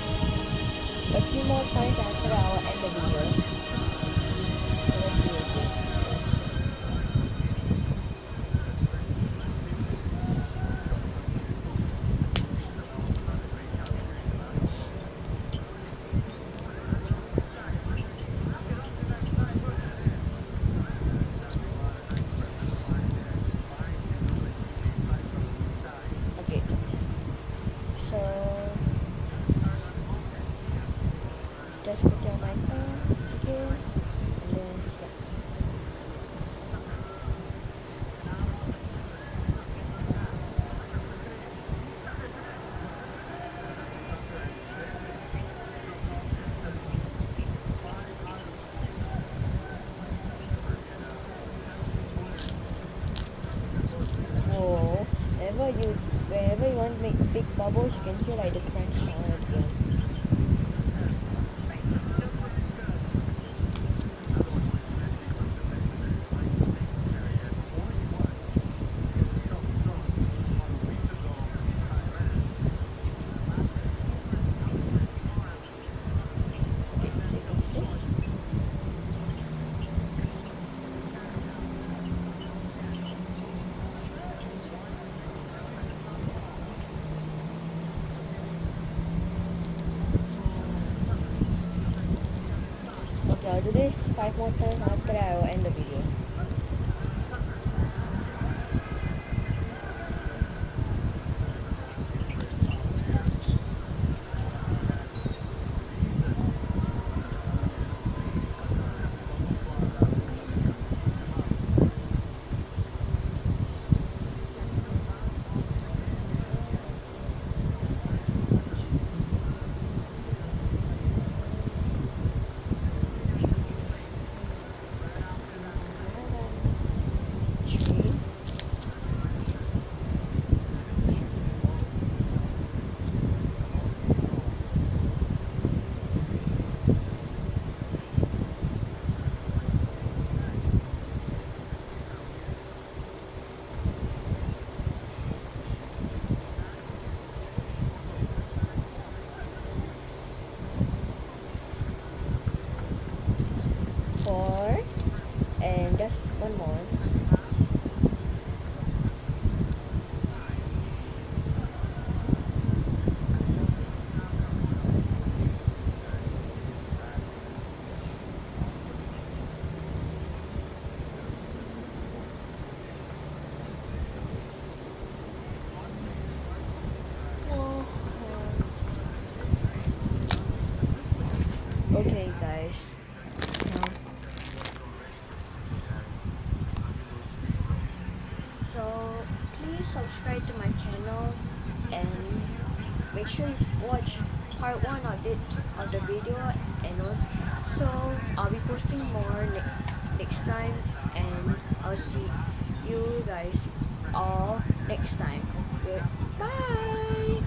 guys. A few more times after I will end the video. So let's do it again. Yes. Okay. So just put your mic on again, and then yeah. Whoa. Wherever you want to make big bubbles, you can hear like the crunch sound again. Okay, so it goes this. Okay, I'll do this 5 more times after I will end the video. Three. Four, and just one more. Okay, guys. Um, so please subscribe to my channel and make sure you watch part 1 of the video, and also I'll be posting more next time, and I'll see you guys all next time. Goodbye.